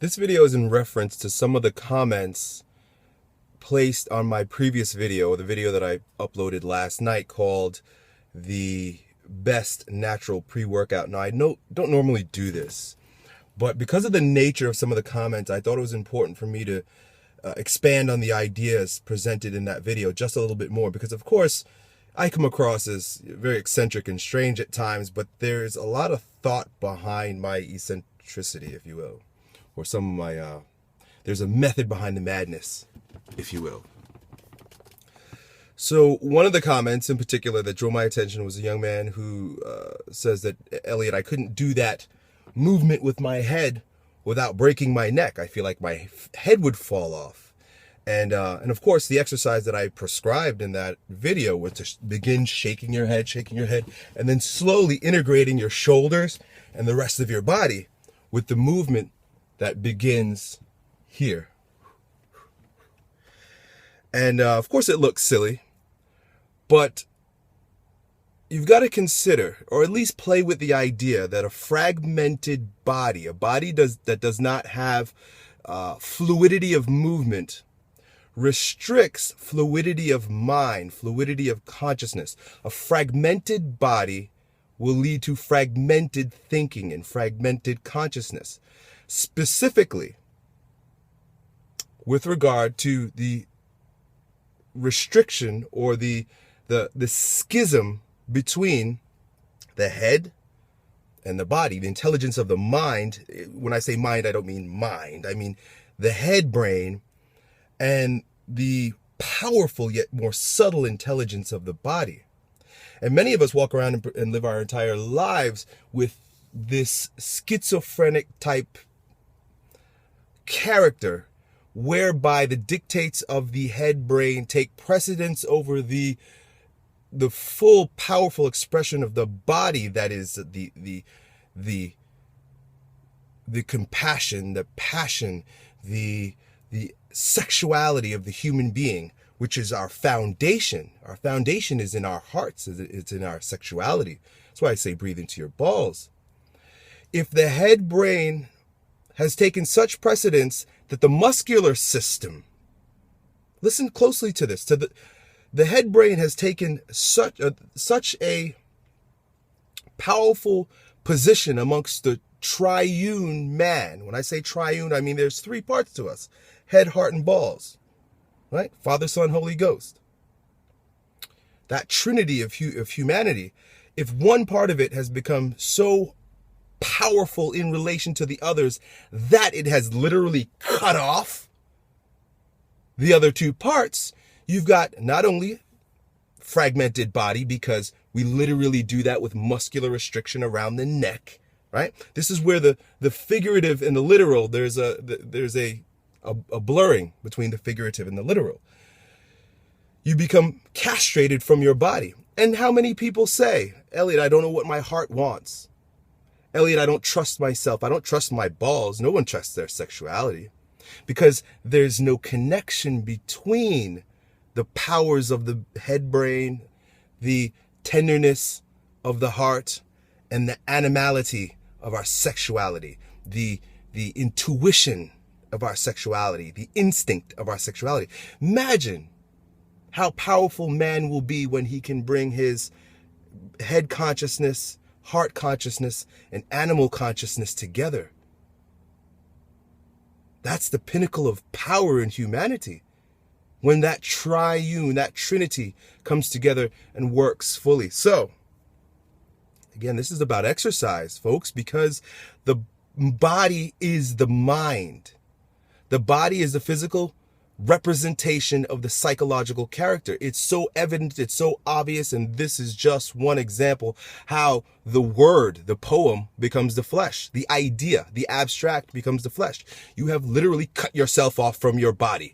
This video is in reference to some of the comments placed on my previous video, the video that I uploaded last night called the best natural pre-workout. Now, I don't normally do this, but because of the nature of some of the comments, I thought it was important for me to expand on the ideas presented in that video just a little bit more, because of course I come across as very eccentric and strange at times, but there's a lot of thought behind my eccentricity, if you will, or some of my, there's a method behind the madness, if you will. So one of the comments in particular that drew my attention was a young man who says that, Elliot, I couldn't do that movement with my head without breaking my neck. I feel like my head would fall off. And of course, the exercise that I prescribed in that video was to begin shaking your head, and then slowly integrating your shoulders and the rest of your body with the movement that begins here. And of course, it looks silly, but you've got to consider, or at least play with the idea that a fragmented body, a body that does not have fluidity of movement, restricts fluidity of mind, fluidity of consciousness. A fragmented body will lead to fragmented thinking and fragmented consciousness. Specifically, with regard to the restriction or the schism between the head and the body, the intelligence of the mind. When I say mind, I don't mean mind. I mean the head brain and the powerful yet more subtle intelligence of the body. And many of us walk around and live our entire lives with this schizophrenic type character, whereby the dictates of the head brain take precedence over the full powerful expression of the body, that is the compassion, the passion, the sexuality of the human being, which is our foundation. Our foundation is in our hearts, it's in our sexuality. That's why I say breathe into your balls. If the head brain has taken such precedence that the muscular system, listen closely to this, the head brain has taken such a powerful position amongst the triune man. When I say triune, I mean there's three parts to us: head, heart, and balls, right? Father, Son, Holy Ghost. That trinity of humanity, if one part of it has become so powerful in relation to the others that it has literally cut off the other two parts, you've got not only fragmented body, because we literally do that with muscular restriction around the neck, right? This is where the figurative and the literal, there's a blurring between the figurative and the literal. You become castrated from your body. And how many people say, Elliot, I don't know what my heart wants. Elliot, I don't trust myself. I don't trust my balls. No one trusts their sexuality, because there's no connection between the powers of the head brain, the tenderness of the heart, and the animality of our sexuality, the intuition of our sexuality, the instinct of our sexuality. Imagine how powerful man will be when he can bring his head consciousness, heart consciousness, and animal consciousness together. That's the pinnacle of power in humanity. When that triune, that trinity comes together and works fully. So, again, this is about exercise, folks, because the body is the mind. The body is the physical representation of the psychological character. It's so evident, it's so obvious, and this is just one example how the word, the poem, becomes the flesh. The idea, the abstract, becomes the flesh. You have literally cut yourself off from your body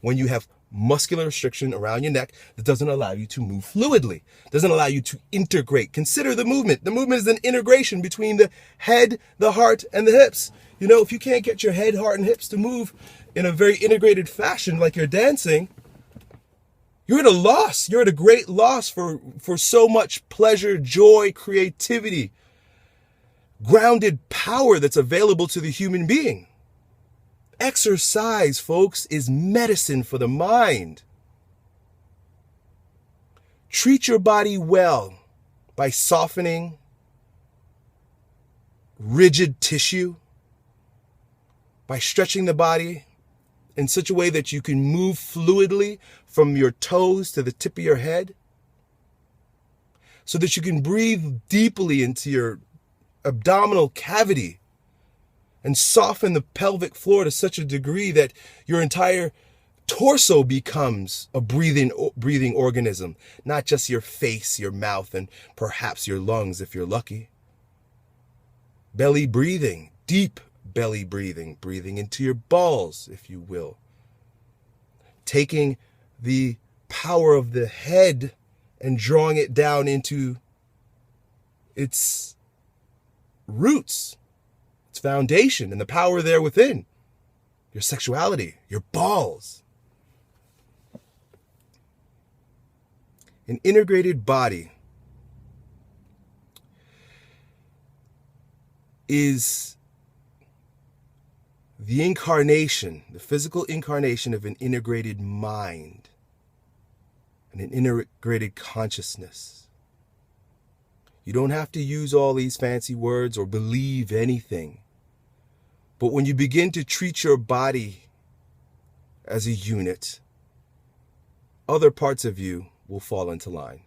when you have muscular restriction around your neck that doesn't allow you to move fluidly, doesn't allow you to integrate. Consider the movement. The movement is an integration between the head, the heart, and the hips. You know, if you can't get your head, heart, and hips to move in a very integrated fashion like you're dancing, you're at a loss. You're at a great loss for so much pleasure, joy, creativity, grounded power that's available to the human being. Exercise, folks, is medicine for the mind. Treat your body well by softening rigid tissue, by stretching the body in such a way that you can move fluidly from your toes to the tip of your head, so that you can breathe deeply into your abdominal cavity and soften the pelvic floor to such a degree that your entire torso becomes a breathing organism, not just your face, your mouth, and perhaps your lungs if you're lucky. Belly breathing, deep belly breathing, breathing into your balls, if you will. Taking the power of the head and drawing it down into its roots, its foundation, and the power there within. Your sexuality, your balls. An integrated body is the incarnation, the physical incarnation of an integrated mind and an integrated consciousness. You don't have to use all these fancy words or believe anything. But when you begin to treat your body as a unit, other parts of you will fall into line.